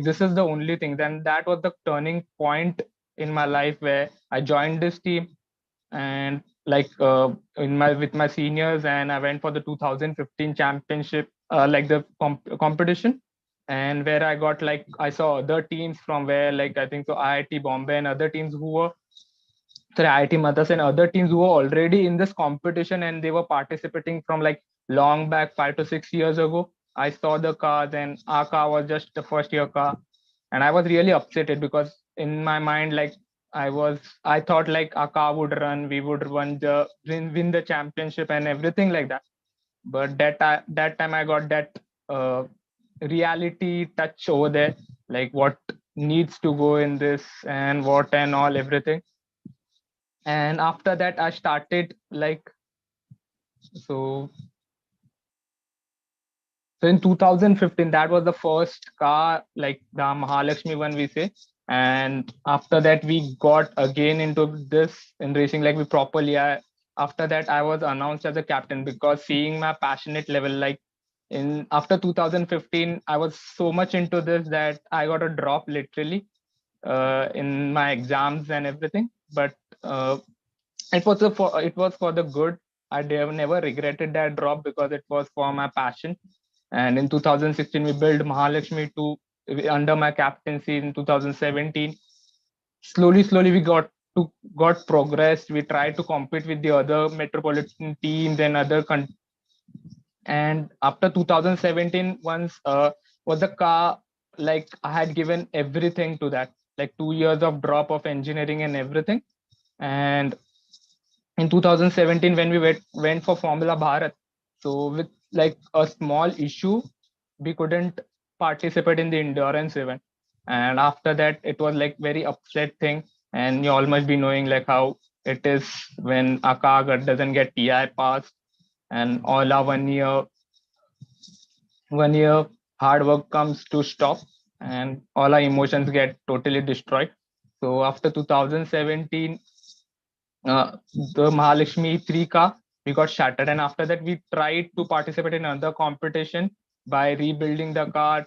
this is the only thing. Then that was the turning point in my life where I joined this team, and like with my seniors, and I went for the 2015 championship, like the competition, and where I got, like, I saw other teams from where, like, I think so IIT Bombay and other teams who were, sorry, IIT Madras and other teams who were already in this competition, and they were participating from like long back, 5 to 6 years ago. I saw the cars, and our car was just the first year car, and I was really upset because in my mind, like, I thought like our car would run, we would win the championship and everything like that. But that time I got that uh, reality touch over there, like what needs to go in this and what and all everything. And after that I started like, so so in 2015, that was the first car, like the Mahalakshmi one, we say. And after that, we got again into this in racing, like we properly. After that, I was announced as a captain because seeing my passionate level, like in after 2015, I was so much into this that I got a drop literally in my exams and everything. But uh, it was for the good. I never regretted that drop because it was for my passion. And in 2016, we built Mahalakshmi to under my captaincy. In 2017, slowly we got progressed. We tried to compete with the other metropolitan teams and and after 2017, once was the car, like I had given everything to that, like 2 years of drop of engineering and everything. And in 2017, when we went for Formula Bharat, so with like a small issue, we couldn't participate in the endurance event. And after that, it was like very upset thing. And you all must be knowing like how it is when a car doesn't get TI passed, and all our 1 year hard work comes to stop, and all our emotions get totally destroyed. So after 2017, the Mahalakshmi 3 car, we got shattered. And after that, we tried to participate in another competition by rebuilding the car,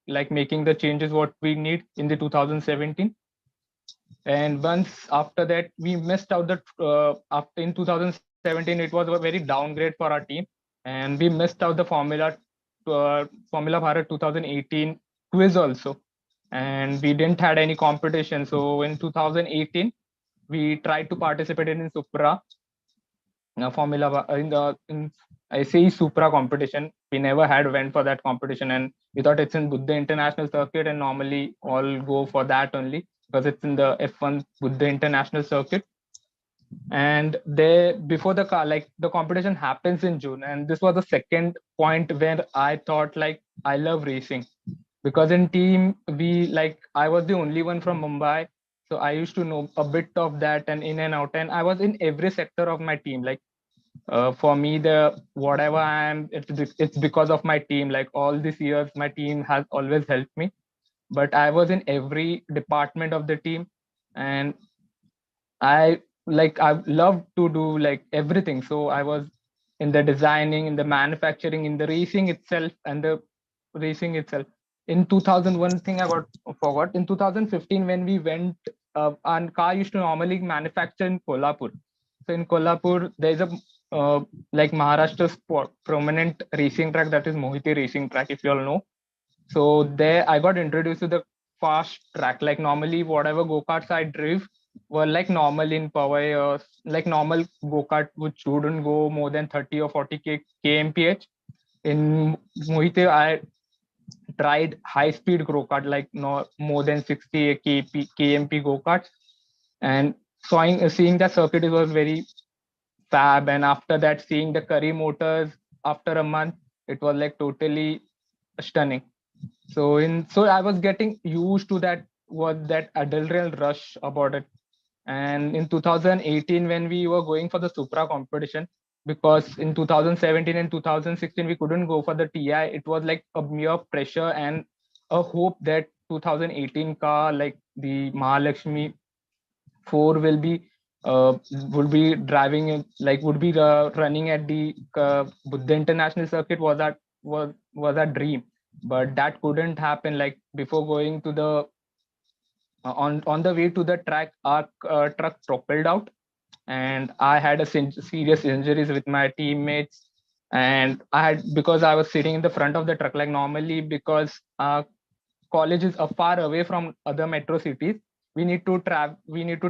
like making the changes what we need in the 2017. And once after that, we missed out the after in 2017, it was a very downgrade for our team, and we missed out the Formula Bharat 2018 quiz also, and we didn't had any competition. So in 2018, we tried to participate in Supra in I say Supra competition. We never had went for that competition, and we thought it's in Buddha International Circuit, and normally all go for that only because it's in the F1 Buddha International Circuit. And there, before the car, like the competition happens in June, and this was the second point where I thought like I love racing, because in team we, like, I was the only one from Mumbai, so I used to know a bit of that and in and out, and I was in every sector of my team. Like for me, the whatever I am, it's because of my team. Like all these years, my team has always helped me, but I was in every department of the team. And I love to do like everything. So I was in the designing, in the manufacturing, in the racing itself, and the racing itself. In 2001 thing I got forgot. In 2015, when we went, and car used to normally manufacture in Kolhapur. So in Kolhapur, there's a like Maharashtra sport prominent racing track, that is Mohiti racing track, if you all know. So there I got introduced to the fast track. Like normally whatever go-karts I drove were like normal in power, like normal go-kart which wouldn't go more than 30 or 40 kmph. In Mohite, I tried high-speed go-kart, like no more than 60 kmp go-karts. And seeing that circuit, it was very fab. And after that, seeing the curry motors after a month, it was like totally stunning. So I was getting used to that, what that adrenaline rush about it. And in 2018, when we were going for the Supra competition, because in 2017 and 2016 we couldn't go for the TI, it was like a mere pressure and a hope that 2018 car, like the Mahalakshmi 4, would be driving like would be running at the Buddha International Circuit, was that dream. but that couldn't happen. Like before going to the on the way to the track, our truck toppled out, and I had a serious injuries with my teammates. And I had, because I was sitting in the front of the truck, like normally, because colleges are far away from other metro cities, we need to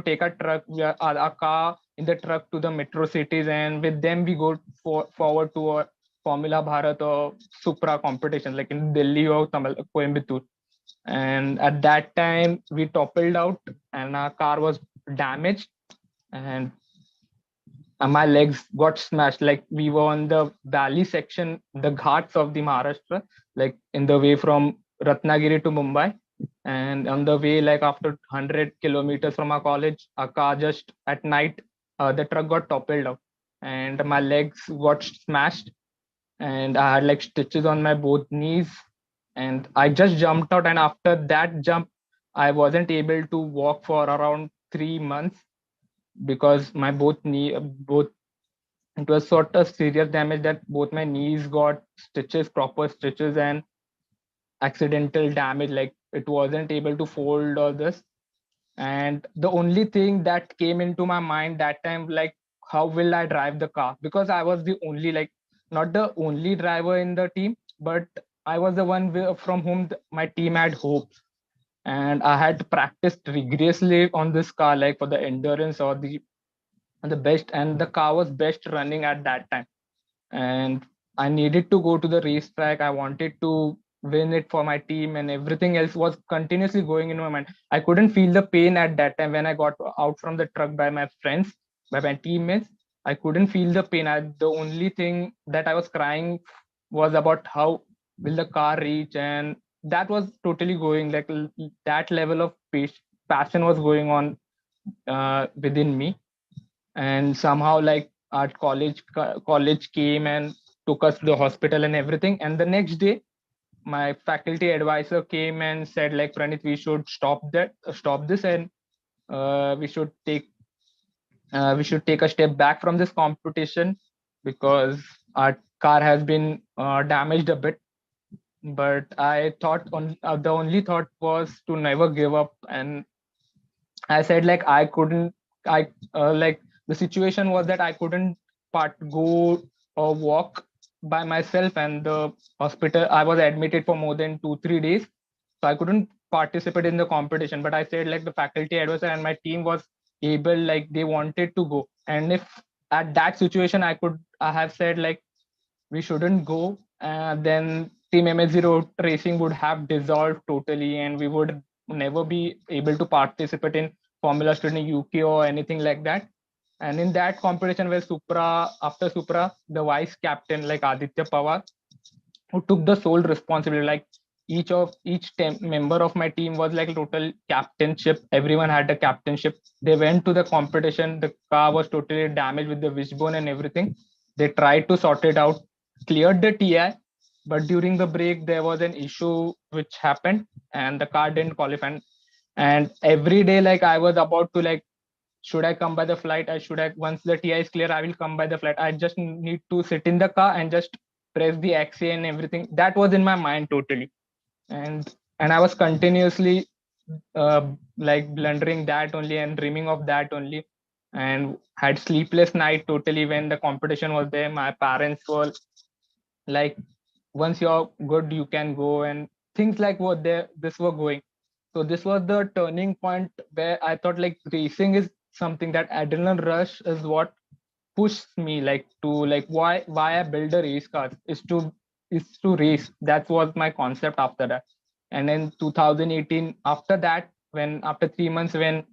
take a truck, a car in the truck to the metro cities, and with them we go forward to a Formula Bharat or Supra competition, like in Delhi or Coimbatore. And at that time we toppled out and our car was damaged, and my legs got smashed. Like we were on the valley section, the ghats of the Maharashtra, like in the way from Ratnagiri to Mumbai. And on the way, like after 100 kilometers from our college, our car just at night, the truck got toppled out and my legs got smashed, and I had like stitches on my both knees. And I just jumped out, and after that jump, I wasn't able to walk for around 3 months because my both it was sort of serious damage that both my knees got stitches, proper stitches, and accidental damage. Like it wasn't able to fold all this. And the only thing that came into my mind that time, like, how will I drive the car? Because I was the only, like, not the only driver in the team, but I was the one from whom my team had hopes. And I had practiced rigorously on this car, like for the endurance or the best, and the car was best running at that time. And I needed to go to the racetrack. I wanted to win it for my team, and everything else was continuously going in my mind. I couldn't feel the pain at that time when I got out from the truck by my friends, by my teammates. I couldn't feel the pain. The only thing that I was crying was about how will the car reach, and that was totally going, like, that level of passion was going on within me. And somehow, like, our college came and took us to the hospital and everything. And the next day my faculty advisor came and said, like, Pranit, we should stop this, and we should take a step back from this competition because our car has been damaged a bit. But I thought the only thought was to never give up. And I said, like, I couldn't, I like, the situation was that I couldn't go or walk by myself, and the hospital, I was admitted for more than 2 3 days, so I couldn't participate in the competition. But I said, like, the faculty advisor and my team was able, like, they wanted to go, and if at that situation I have said, like, we shouldn't go, then Team MS0 Racing would have dissolved totally, and we would never be able to participate in Formula Student UK or anything like that. And in that competition, where after Supra, the vice captain, like Aditya Pawar, who took the sole responsibility, like member of my team was like total captainship. Everyone had a captainship. They went to the competition. The car was totally damaged with the wishbone and everything. They tried to sort it out, cleared the TI, but during the break there was an issue which happened, and the car didn't qualify. And every day, like, I was about to, like, should I come by the flight? I should I Once the TI is clear, I will come by the flight. I just need to sit in the car and just press the XA and everything. That was in my mind totally. And I was continuously like blundering that only and dreaming of that only, and had sleepless night totally when the competition was there. My parents were like, once you're good you can go, and things like what there this were going. So this was the turning point where I thought, like, racing is something, that adrenaline rush is what pushed me, like, to, like, why I build a race car is to race. That was my concept after that. And in 2018, after that, when after 3 months, when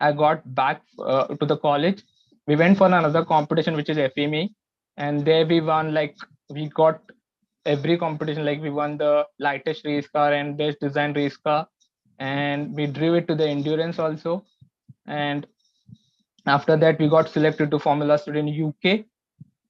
I got back to the college, we went for another competition, which is FME. And there we won, like, we got every competition. Like, we won the lightest race car and best design race car, and we drew it to the endurance also. And after that we got selected to Formula Student UK,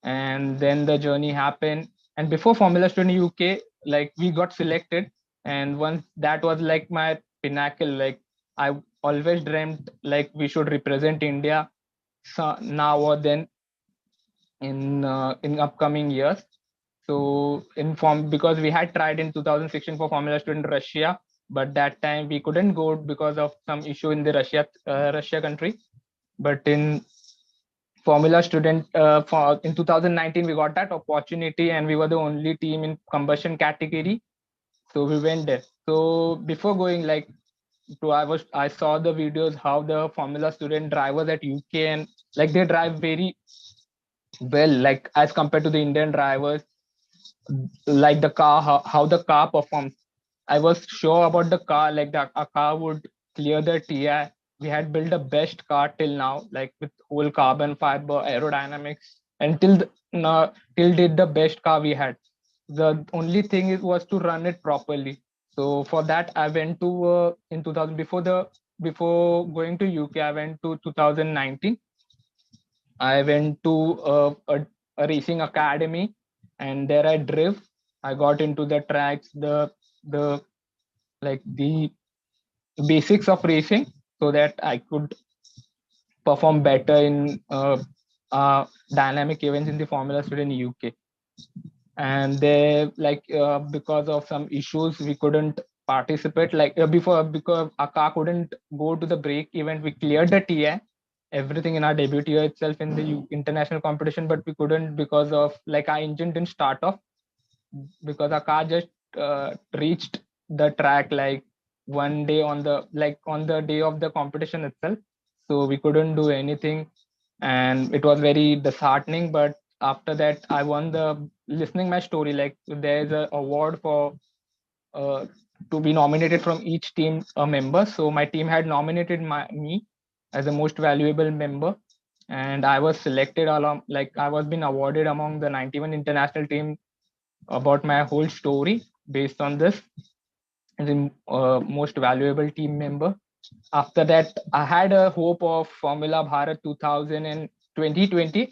and then the journey happened. And before Formula Student UK, like, we got selected, and once that was like my pinnacle. Like, I always dreamt, like, we should represent India, so now or then, in upcoming years. So because we had tried in 2016 for Formula Student Russia, but that time we couldn't go because of some issue in the Russia country. But in Formula Student in 2019 we got that opportunity, and we were the only team in combustion category. So we went there. So before going, like, I saw the videos how the Formula Student drivers at UK, and like they drive very well, like as compared to the Indian drivers, like the car, how the car performs. I was sure about the car, like that a car would clear the TI. We had built the best car till now, like with whole carbon fiber aerodynamics, and till did the best car we had. The only thing is was to run it properly. So for that, I went to in 2000 before going to UK, I went to 2019. I went to a racing academy, and there I drove. I got into the tracks, the like the basics of racing, so that I could perform better in dynamic events in the Formula Student in UK. And they because of some issues we couldn't participate, like before, because our car couldn't go to the break event. We cleared the TI, everything in our debut year itself in the international competition, but we couldn't because of like our engine didn't start off, because our car just reached the track like one day on the day of the competition itself. So we couldn't do anything, and it was very disheartening. But after that, I won the listening my story, like there's a award for uh, to be nominated from each team a member. So my team had nominated me as the most valuable member, and I was selected along, like I was being awarded among the 91 international team about my whole story based on this, as the most valuable team member. After that, I had a hope of Formula Bharat 2000 and 2020.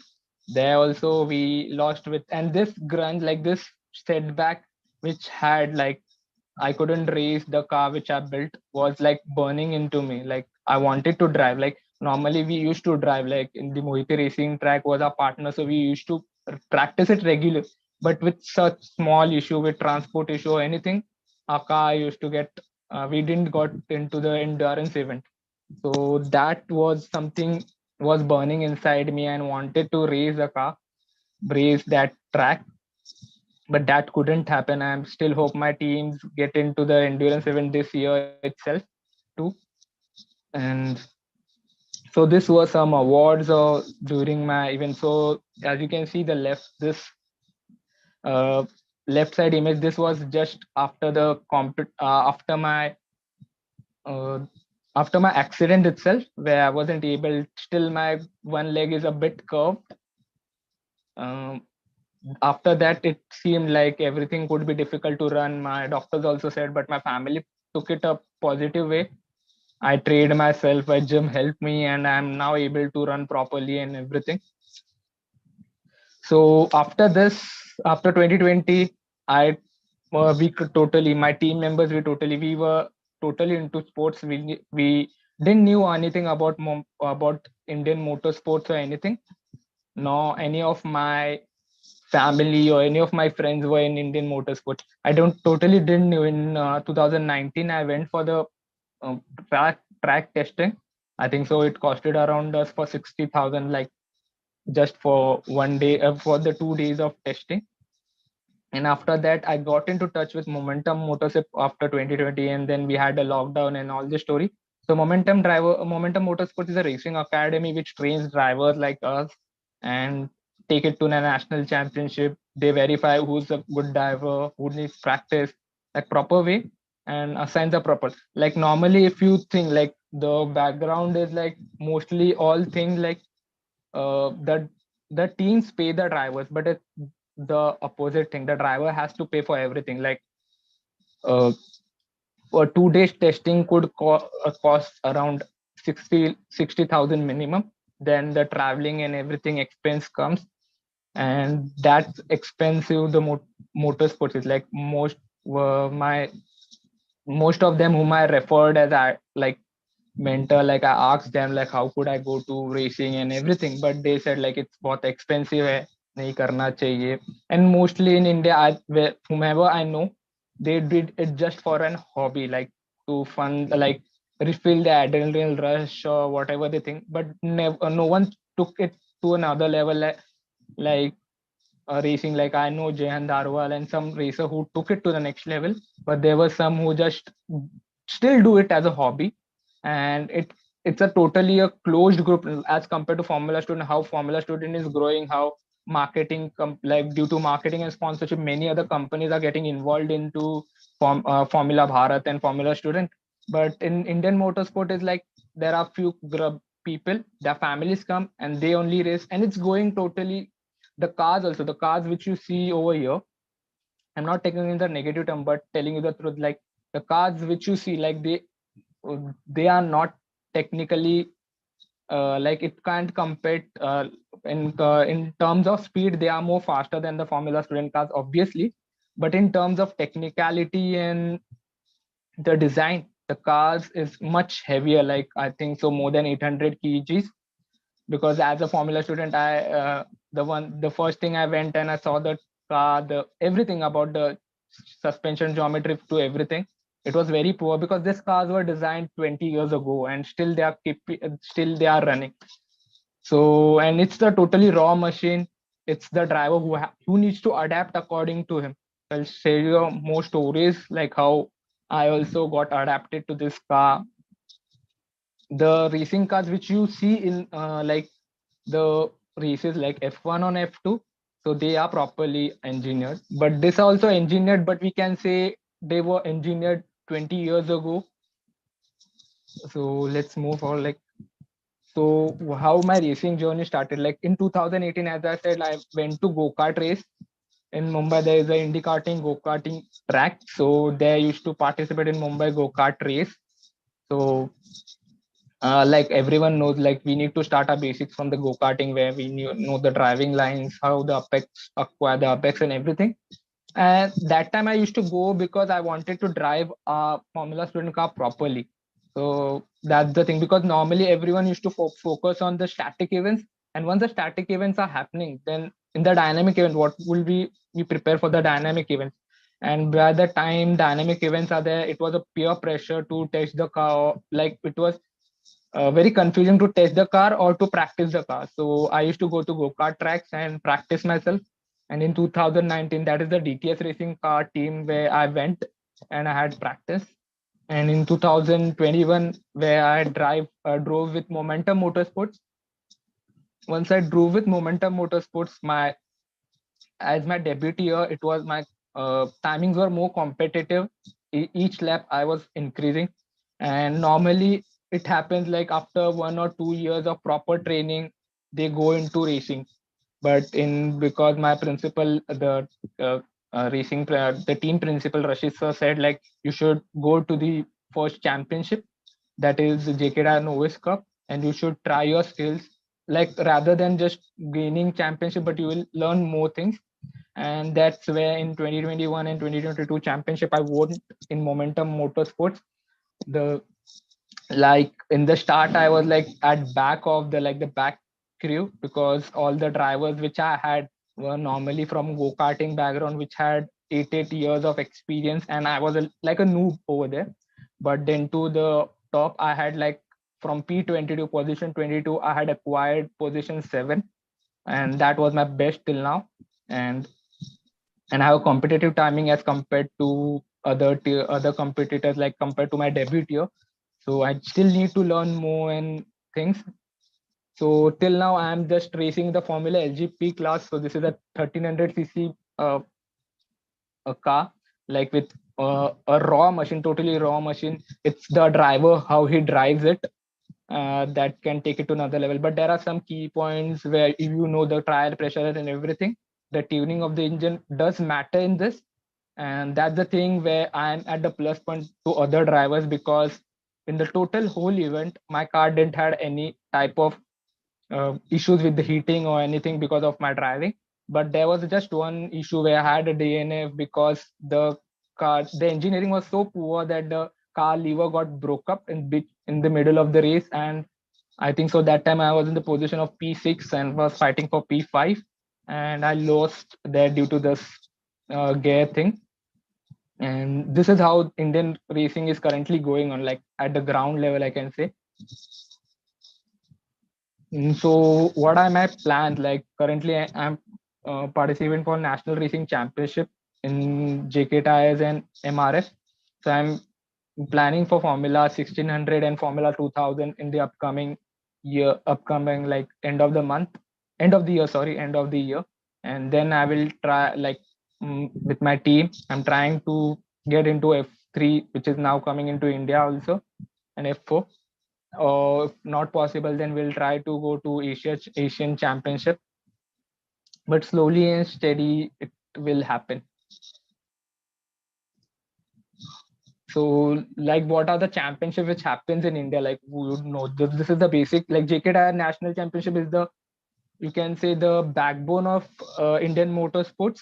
There also we lost with, and this grunge, like this setback, which had like I couldn't race the car which I built, was like burning into me. Like I wanted to drive. Like normally we used to drive, like in the Mohiti racing track was our partner, so we used to practice it regularly. But with such small issue, with transport issue or anything, our car used to get. We didn't got into the endurance event. So that was something was burning inside me and wanted to race a car, race that track, but that couldn't happen. I still hope my teams get into the endurance event this year itself too. And so this was some awards during my event. So as you can see, the uh, left side image. This was just after the uh, after my accident itself, where I wasn't able. Still, my one leg is a bit curved. Um, After that, it seemed like everything could be difficult to run. My doctors also said, but my family took it a positive way. I trained myself, a gym helped me, and I'm now able to run properly and everything. So after this, after 2020, I we could totally, my team members, we were totally into sports. We didn't knew anything about about Indian motorsports or anything. No, any of my family or any of my friends were in Indian motorsports. I don't totally didn't know. In 2019, I went for the um, track testing. I think so. It costed around us for 60,000, like just for one day, for the 2 days of testing. And after that, I got into touch with Momentum Motorsport after 2020, and then we had a lockdown and all the story. So Momentum Motorsports is a racing academy which trains drivers like us and take it to the national championship. They verify who's a good driver, who needs practice, like proper way, and assign the proper. Like normally, if you think like the background is like mostly all things like that the teams pay the drivers, but it's the opposite thing. The driver has to pay for everything. Like uh, for 2 days testing could cost around 60,000 minimum. Then the traveling and everything expense comes, and that's expensive. The motorsports is like my most of them whom I referred as I like mentor, like I asked them like how could I go to racing and everything, but they said like it's both expensive. नहीं करना चाहिए. And mostly in India, whomever I know, they did it just for an hobby, like to fun, like refill the adrenaline rush or whatever they think. But never, no one took it to another level, like racing. Like I know Jehan Darwal and some racer who took it to the next level, but there were some who just still do it as a hobby, and it's a totally a closed group as compared to Formula Student. How Formula Student is growing, how marketing like due to marketing and sponsorship, many other companies are getting involved into Formula Bharat and Formula Student. But in Indian motorsport is like there are few people, their families come and they only race, and it's going totally. The cars also, the cars which you see over here, I'm not taking in the negative term but telling you the truth, like the cars which you see, like they are not technically like it can't compete in terms of speed. They are more faster than the Formula Student cars, obviously, but in terms of technicality and the design, the cars is much heavier, like I think so more than 800 kgs. Because as a Formula Student, I the first thing I went and I saw the car, the everything about the suspension geometry to everything. It was very poor because these cars were designed 20 years ago and still they are running. So, and it's the totally raw machine. It's the driver who needs to adapt according to him. I'll share you more stories like how I also got adapted to this car. The racing cars which you see in like the races like F1 on F2, so they are properly engineered. But this also engineered, but we can say they were engineered 20 years ago. So let's move forward. Like, so how my racing journey started, like in 2018, as I said, I went to go-kart race in Mumbai. There is a Indy karting go-karting track, so they used to participate in Mumbai go-kart race. So like everyone knows, like we need to start our basics from the go-karting, where we know the driving lines, how the apex, acquire the apex and everything. And that time I used to go because I wanted to drive a Formula Student car properly. So that's the thing, because normally everyone used to focus on the static events, and once the static events are happening, then in the dynamic event, what will we prepare for the dynamic events? And by the time dynamic events are there, it was a peer pressure to test the car. Like it was very confusing to test the car or to practice the car. So I used to go to go-kart tracks and practice myself. And in 2019, that is the DTS racing car team where I went and I had practice. And in 2021, where I drove with Momentum Motorsports. Once I drove with Momentum Motorsports, as my debut year, it was my timings were more competitive. Each lap I was increasing, and normally it happens like after 1 or 2 years of proper training, they go into racing. But in because my principal, uh, the team principal Rashid sir said like you should go to the first championship, that is the JKR Novice Cup, and you should try your skills, like rather than just gaining championship, but you will learn more things. And that's where in 2021 and 2022 championship I won in Momentum Motorsports. The like in the start I was like at back of the back crew, because all the drivers which I had were normally from go-karting background, which had 8 years of experience, and I was like a noob over there. But then to the top I had like from P22 position 22 I had acquired position 7, and that was my best till now. And and I have a competitive timing as compared to other competitors, like compared to my debut year. So I still need to learn more and things. So till now I'm just racing the Formula LGP class. So this is a 1300cc a car, like with a raw machine, totally raw machine. It's the driver how he drives it, that can take it to another level. But there are some key points where if you know the tire pressure and everything, the tuning of the engine does matter in this. And that's the thing where I'm at the plus point to other drivers, because in the total whole event my car didn't had any type of issues with the heating or anything because of my driving. But there was just one issue where I had a DNF, because the engineering was so poor that the car lever got broke up in the middle of the race. And I think so that time I was in the position of P6 and was fighting for P5. and I lost there due to this gear thing. And this is how Indian racing is currently going on, like at the ground level, I can say. So what are my plans? Like currently, I'm participating for National Racing Championship in JK Tires and MRF. So I'm planning for Formula 1600 and Formula 2000 in the upcoming year, upcoming like end of the year, sorry, end of the year. And then I will try like with my team. I'm trying to get into F3, which is now coming into India also, and F4. Or if not possible, then we'll try to go to Asian Championship. But slowly and steady, it will happen. So, like, what are the championship which happens in India? Like, we would know this is the basic. Like, JKTI National Championship is the, you can say, the backbone of Indian motorsports.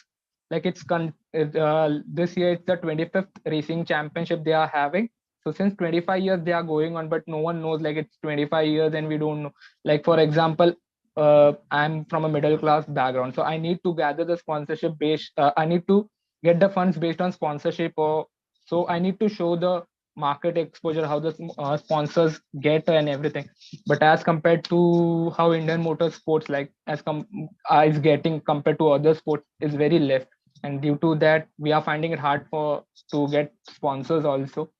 Like, this year it's the 25th racing championship they are having. So since 25 years they are going on, but no one knows like it's 25 years and we don't know. Like, for example, I'm from a middle class background, so I need to gather the sponsorship based. I need to get the funds based on sponsorship, or so I need to show the market exposure, how the sponsors get and everything. But as compared to how Indian motorsports like is getting compared to other sports is very less, and due to that we are finding it hard for to get sponsors also.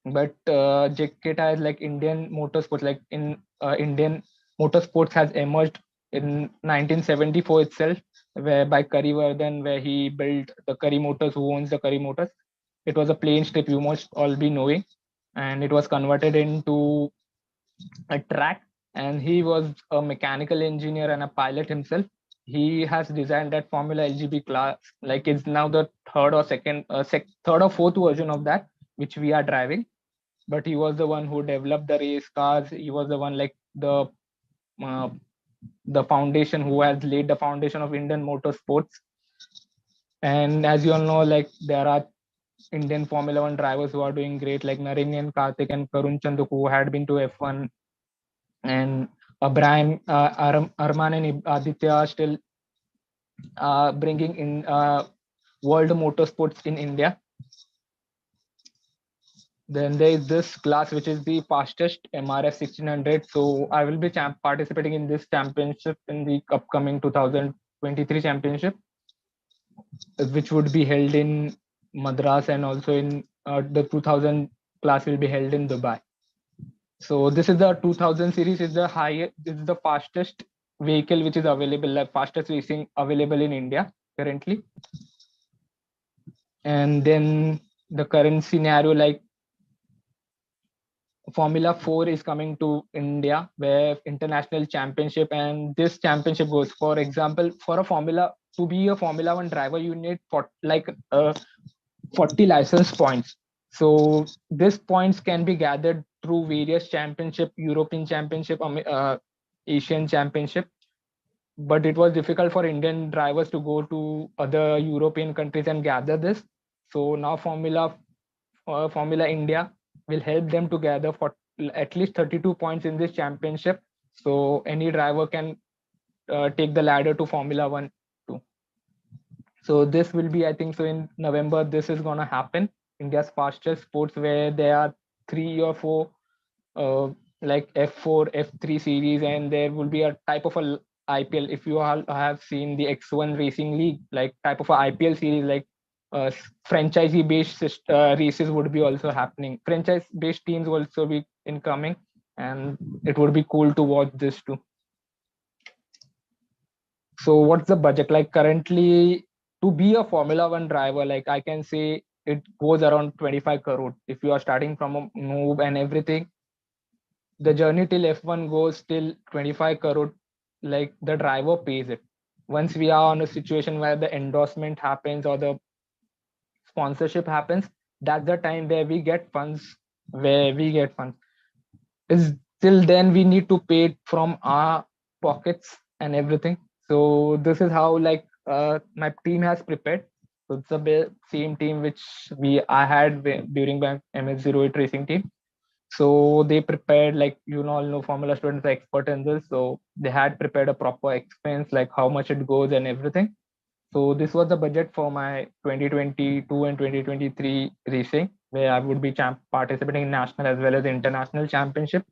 But JKTA is like Indian motorsports, like in Indian motorsports has emerged in 1974 itself, where by Karivardhan, where he built the Curry Motors, who owns the Curry Motors. It was a plain strip, you must all be knowing, and it was converted into a track. And he was a mechanical engineer and a pilot himself. He has designed that Formula LGB class, like it's now the third or fourth version of that, which we are driving. But he was the one who developed the race cars. He was the one like uh, the foundation, who has laid the foundation of Indian motorsports. And as you all know, like there are Indian Formula One drivers who are doing great, like Narendran Karthik and Karun Chandu, who had been to F1, and Brian Arman and Aditya are still bringing in world motorsports in India. Then there is this class, which is the fastest MRF 1600. So I will be participating in this championship in the upcoming 2023 championship, which would be held in Madras, and also in the 2000 class will be held in Dubai. So this is the 2000 series is the highest, this is the fastest vehicle which is available, like fastest racing available in India currently. And then the current scenario, like Formula 4 is coming to India, where international championship, and this championship goes, for example, for a Formula, to be a Formula 1 driver, you need 40 license points. So these points can be gathered through various championship, European championship, Asian championship. But it was difficult for Indian drivers to go to other European countries and gather this. So now Formula India will help them to gather for at least 32 points in this championship. So any driver can take the ladder to Formula One too. So this will be, I think, so in November, this is gonna happen. India's fastest sports, where there are 3 or 4 uh, like F4, F3 series, and there will be a type of a IPL. If you all have seen the X1 Racing League, like type of a IPL series, like franchisee based races would be also happening. Franchise based teams will also be incoming, and it would be cool to watch this too. So what's the budget like currently to be a Formula One driver? Like I can say it goes around 25 crore if you are starting from a noob and everything. The journey till F1 goes till 25 crore. Like the driver pays it. Once we are on a situation where the endorsement happens or the sponsorship happens, that's the time where we get funds. Where we get funds is till then we need to pay it from our pockets and everything. So this is how like my team has prepared. So it's the same team which I had during my MS08 racing team. So they prepared, like, you know, all know Formula students are expert in this. So they had prepared a proper expense, like how much it goes and everything. So this was the budget for my 2022 and 2023 racing, where I would be participating in national as well as international championship.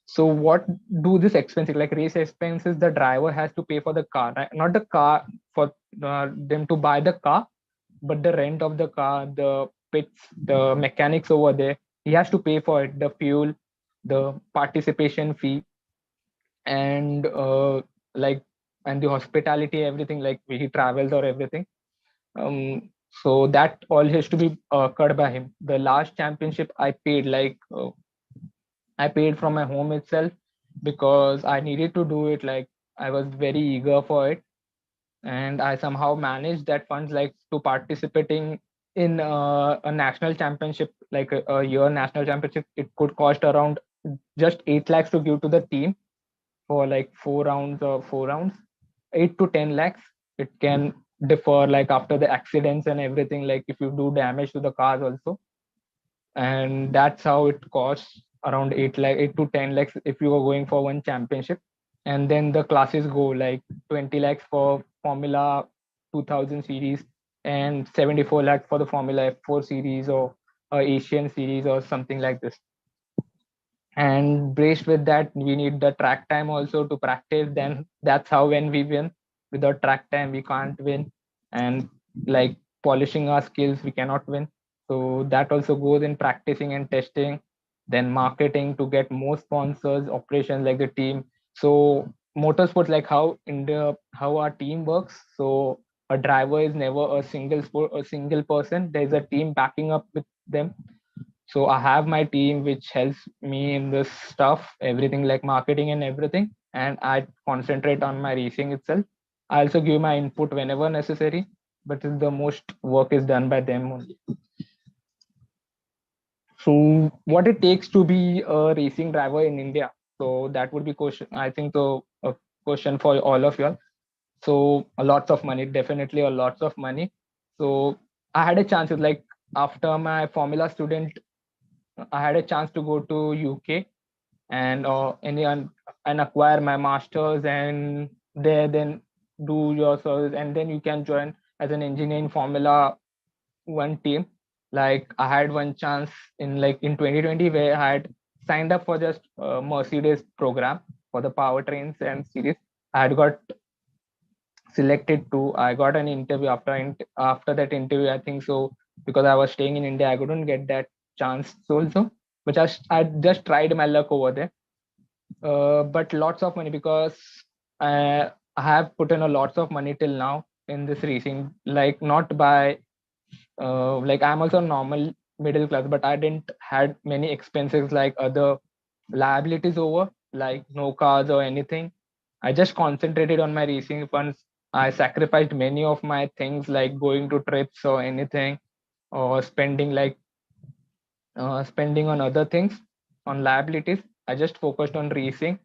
So what do this expenses, like race expenses, the driver has to pay for the car, right? Not the car for them to buy the car, but the rent of the car, the pits, the mechanics over there. He has to pay for it, the fuel, the participation fee, and like and the hospitality, everything, like he travels or everything. So that all has to be cut by him. The last championship I paid, like I paid from my home itself because I needed to do it. Like I was very eager for it, and I somehow managed that funds, like to participating in a national championship, like a year national championship. It could cost around just 8 lakhs to give to the team for like 4 rounds, 8 to 10 lakhs. It can differ, like after the accidents and everything, like if you do damage to the cars also. And that's how it costs around 8 to 10 lakhs if you are going for one championship. And then the classes go like 20 lakhs for Formula 2000 series and 74 lakhs for the Formula F4 series or Asian series or something like this. And braced with that, we need the track time also to practice. Then that's how when we win. Without track time we can't win, and like polishing our skills we cannot win. So that also goes in practicing and testing, then marketing to get more sponsors, operations like the team. So motorsports, like how our team works. So a driver is never a single person. There's a team backing up with them. So I have my team which helps me in this stuff, everything like marketing and everything, and I concentrate on my racing itself. I also give my input whenever necessary, but the most work is done by them only. So what it takes to be a racing driver in India? So that would be question, I think, so a question for all of you all. So a lots of money, definitely a lots of money. So I had a chance, like after my formula student, I had a chance to go to UK and and acquire my masters, and there then do your service, and then you can join as an engineer in Formula One team. Like I had one chance in 2020 where I had signed up for just Mercedes program for the powertrains and series. I had got selected to. I got an interview after that interview, I think so, because I was staying in India, I couldn't get that chance also. But I just tried my luck over there. But lots of money, because I have put in a lots of money till now in this racing. Like not by like I'm also normal middle class, but I didn't had many expenses like other liabilities over, like no cars or anything. I just concentrated on my racing funds. I sacrificed many of my things like going to trips or anything, or spending on other things, on liabilities. I just focused on racing.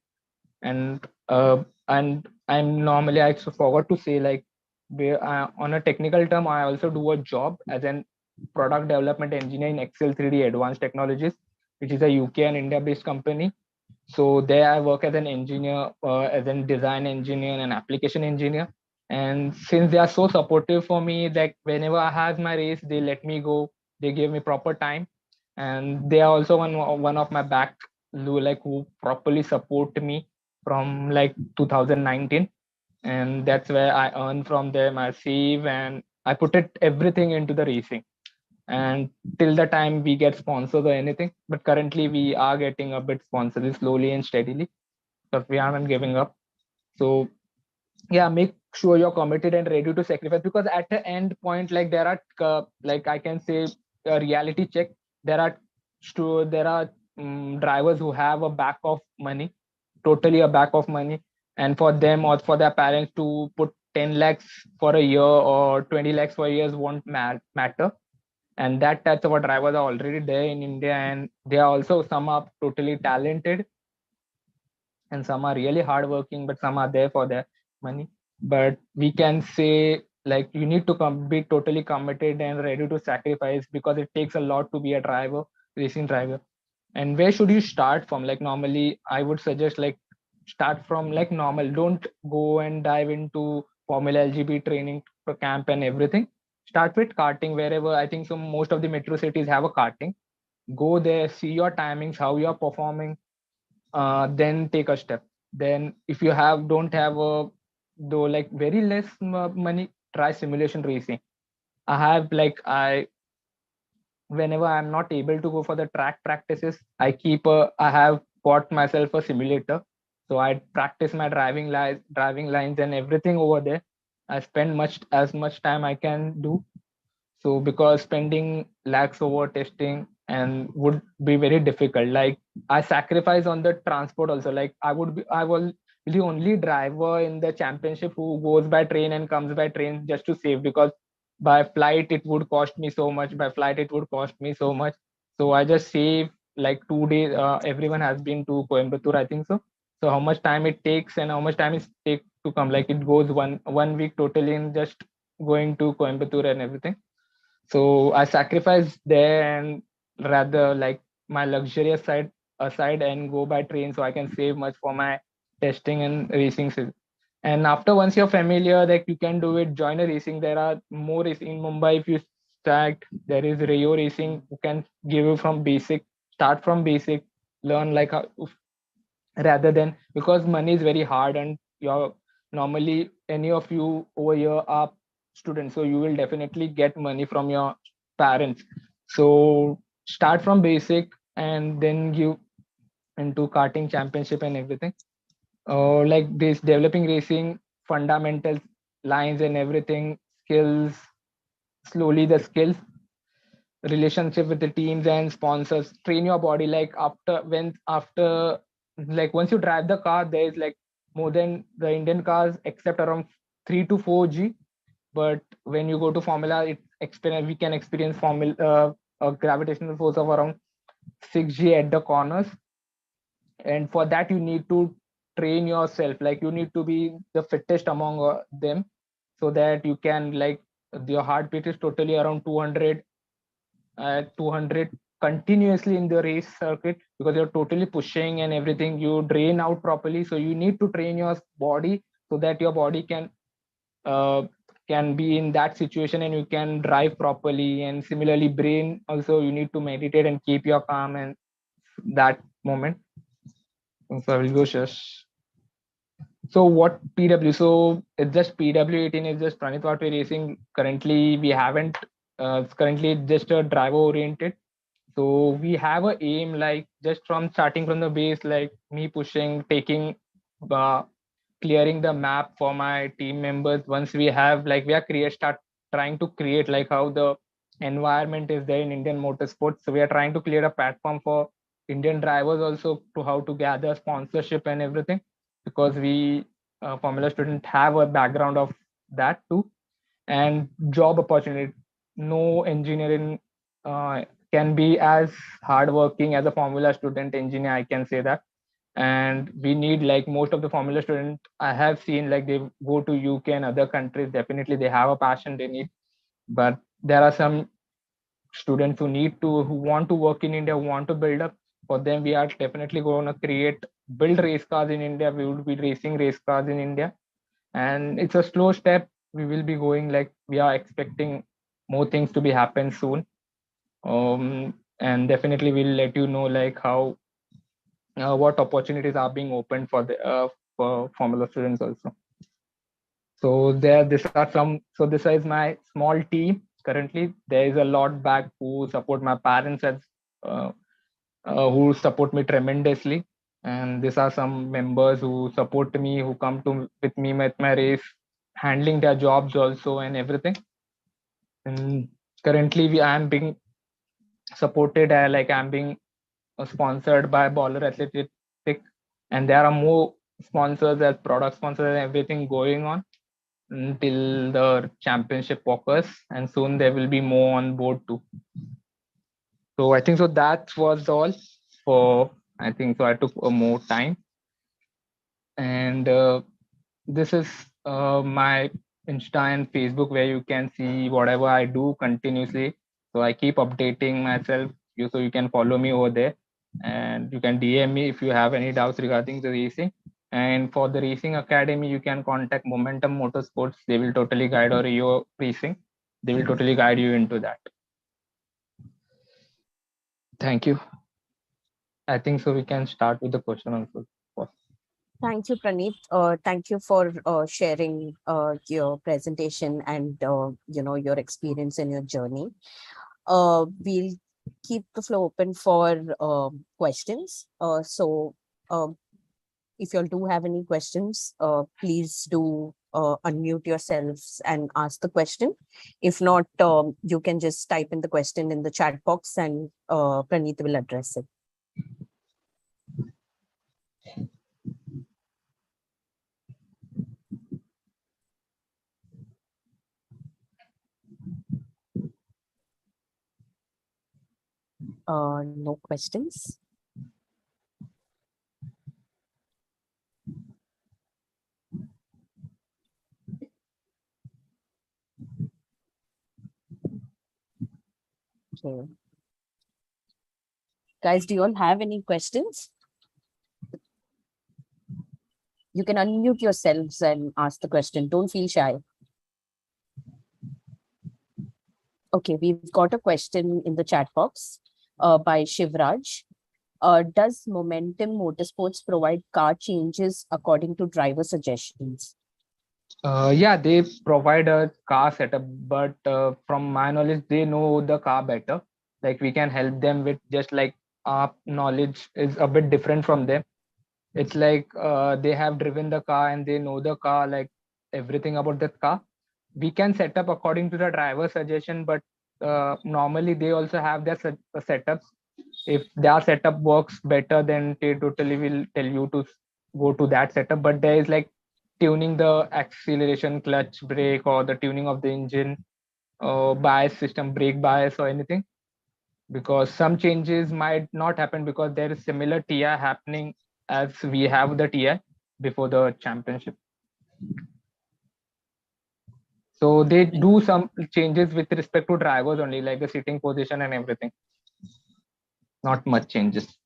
And I'm normally, I forgot to say, like on a technical term, I also do a job as an product development engineer in Excel 3D Advanced Technologies, which is a UK and India based company. So there I work as an engineer, as a design engineer and application engineer. And since they are so supportive for me, that whenever I have my race, they let me go, they give me proper time. And they are also one of my back who properly support me from like 2019. And that's where I earn from them. I save and I put it everything into the racing, and till the time we get sponsors or anything. But currently we are getting a bit sponsored slowly and steadily, because we aren't giving up. So yeah, make sure you're committed and ready to sacrifice, because at the end point, like there are like I can say a reality check. There are drivers who have a back of money, totally a back of money, and for them or for their parents to put 10 lakhs for a year or 20 lakhs for years won't matter. And that types of drivers are already there in India, and they are also, some are totally talented and some are really hardworking, but some are there for their money. But we can say, like, you need to be totally committed and ready to sacrifice, because it takes a lot to be a driver, racing driver. And where should you start from? Like normally I would suggest like start from like normal. Don't go and dive into Formula LGB training for camp and everything. Start with karting wherever. I think so most of the metro cities have a karting. Go there, see your timings, how you are performing, then take a step. Then if you don't have a though like very less money, try simulation racing. I have like I whenever I'm not able to go for the track practices, I have bought myself a simulator. So I practice my driving lines and everything over there. I spend much time I can do. So because spending lakhs over testing and would be very difficult. Like I sacrifice on the transport also. Like I will be the only driver in the championship who goes by train and comes by train just to save, because by flight it would cost me so much. By flight it would cost me so much. So I just save like 2 days. Everyone has been to Coimbatore, I think so. So how much time it takes and how much time it takes to come? Like it goes one week totally in just going to Coimbatore and everything. So I sacrificed there and rather like my luxurious side aside and go by train so I can save much for my testing and racing. And after once you're familiar, like you can do it, join a racing. There are more racing in Mumbai. If you start, there is Rayo Racing who can give you from basic, start from basic, learn like how, rather than, because money is very hard and you're normally any of you over here are students, so you will definitely get money from your parents. So start from basic and then give into karting championship and everything. Like this developing racing fundamentals, lines and everything, skills, slowly the skills, relationship with the teams and sponsors, train your body. Like after like once you drive the car, there is like more than the Indian cars except around 3 to 4G. But when you go to formula, we can experience formula a gravitational force of around 6G at the corners. And for that you need to train yourself, like you need to be the fittest among them, so that you can like your heartbeat is totally around 200 at 200 continuously in the race circuit, because you're totally pushing and everything, you drain out properly. So you need to train your body so that your body uh, can be in that situation and you can drive properly. And similarly brain also, you need to meditate and keep your calm and that moment. So I will go shush. So what PW? So it's just PW18 is just Pranit Watve Racing. Currently we haven't. It's currently just a driver oriented. So we have a aim, like just from starting from the base, like me pushing, taking, uh, clearing the map for my team members. Once we have like we are start trying to create like how the environment is there in Indian motorsports. So we are trying to create a platform for Indian drivers also to how to gather sponsorship and everything, because we formula student have a background of that too. And job opportunity, no engineering can be as hardworking as a formula student engineer, I can say that. And we need like most of the formula student I have seen, like they go to UK and other countries, definitely they have a passion they need. But there are some students who want to work in India, who want to build up. For them we are definitely going to build race cars in India. We would be racing race cars in India, and it's a slow step. We will be going, like we are expecting more things to be happen soon. And definitely we'll let you know like how what opportunities are being opened for the for formula students also. So this is my small team. Currently there is a lot back who support my parents as uh, who support me tremendously. And these are some members who support me, who come to with me with my race, handling their jobs also and everything. And currently I am being supported, like I'm being sponsored by Baller Athletic, and there are more sponsors as product sponsors and everything going on until the championship occurs, and soon there will be more on board too. So I think so that was all for, I think so I took more time. And this is my Insta and Facebook, where you can see whatever I do continuously. So I keep updating myself, so you can follow me over there. and you can DM me if you have any doubts regarding the racing. And for the racing academy, you can contact Momentum Motorsports. They will totally guide, or your racing, they will totally guide you into that. Thank you. I think so we can start with the question answer. Thank you, Pranit. Thank you for sharing your presentation and your experience and your journey. We'll keep the floor open for questions. So if you all do have any questions, please do unmute yourselves and ask the question. If not, you can just type in the question in the chat box and Pranit will address it. No questions. Okay. Guys, do you all have any questions? You can unmute yourselves and ask the question. Don't feel shy. Okay, we've got a question in the chat box by Shivraj. Does Momentum Motorsports provide car changes according to driver suggestions? Yeah, they provide a car setup, but from my knowledge, they know the car better. Like we can help them with, just like our knowledge is a bit different from them. It's like they have driven the car and they know the car, like everything about the car. We can set up according to the driver suggestion, but normally they also have their setups. If their setup works better, then they totally will tell you to go to that setup. But there is like tuning the acceleration, clutch, brake, or the tuning of the engine, bias system, brake bias, or anything. Because some changes might not happen because there is similar TI happening as we have the TI before the championship. So they do some changes with respect to drivers only, like the sitting position and everything. Not much changes.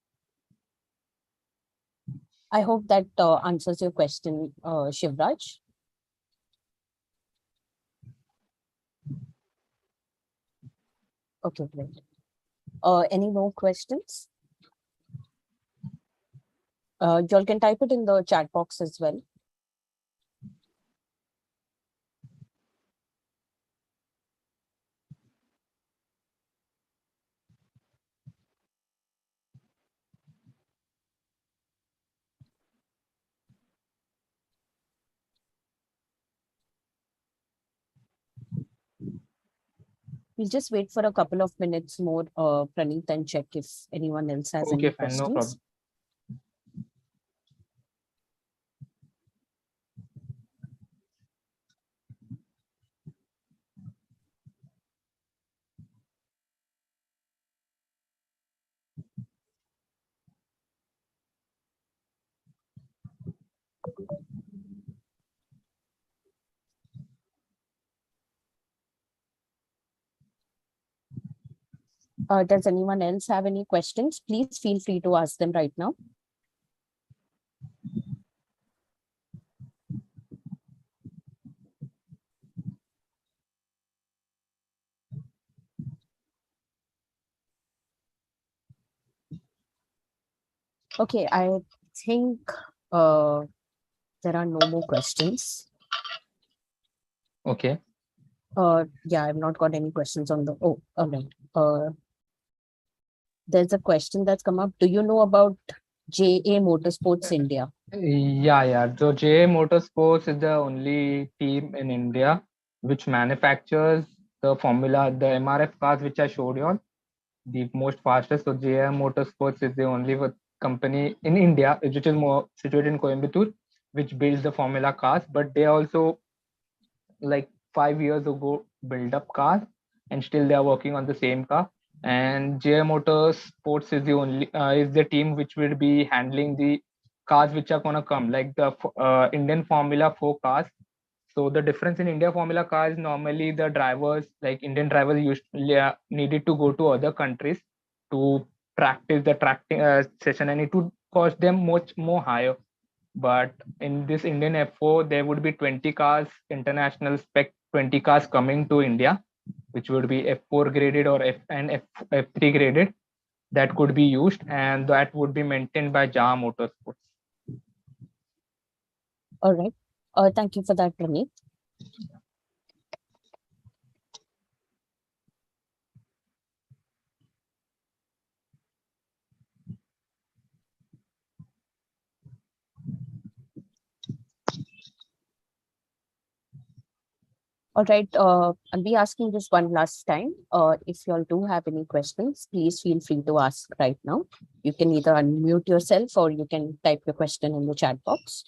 I hope that answers your question, Shivraj. Okay, great. Any more questions? You all can type it in the chat box as well. We'll just wait for a couple of minutes more, Pranit, and check if anyone else has any Okay, fine, no questions. problem. Does anyone else have any questions? Please feel free to ask them right now. Okay, I think there are no more questions. Okay. Yeah, I've not got any questions on the. Oh, all right. There's a question that's come up. Do you know about JA Motorsports India? Yeah. So JA Motorsports is the only team in India which manufactures the Formula, the MRF cars which I showed you on, the most fastest. So JA Motorsports is the only company in India which is more situated in Coimbatore, which builds the Formula cars. But they also, like 5 years ago, build up cars, and still they are working on the same car. And JA Motorsports is the only is the team which will be handling the cars which are gonna come, like the Indian Formula 4 cars. So the difference in India Formula cars, normally the drivers, like Indian drivers, usually needed to go to other countries to practice the tracking session, and it would cost them much more higher. But in this Indian F4, there would be 20 cars, international spec 20 cars coming to India, which would be F4 graded or F3 graded, that could be used, and that would be maintained by JAM Motorsports. All right. Thank you for that, Pranit. All right. I'll be asking this one last time. If you all do have any questions, please feel free to ask right now. You can either unmute yourself or you can type your question in the chat box.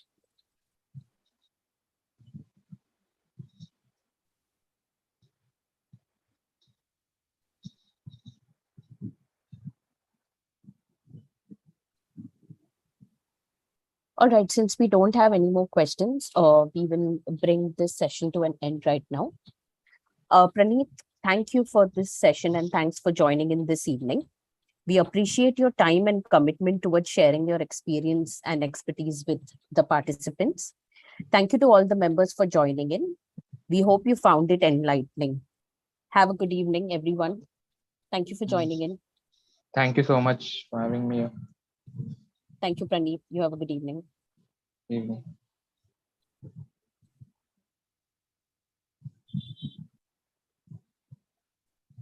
All right. Since we don't have any more questions, we will bring this session to an end right now. Pranit, thank you for this session and thanks for joining in this evening. We appreciate your time and commitment towards sharing your experience and expertise with the participants. Thank you to all the members for joining in. We hope you found it enlightening. Have a good evening, everyone. Thank you for joining in. Thank you so much for having me here. Thank you, Pranit. You have a good evening. Evening.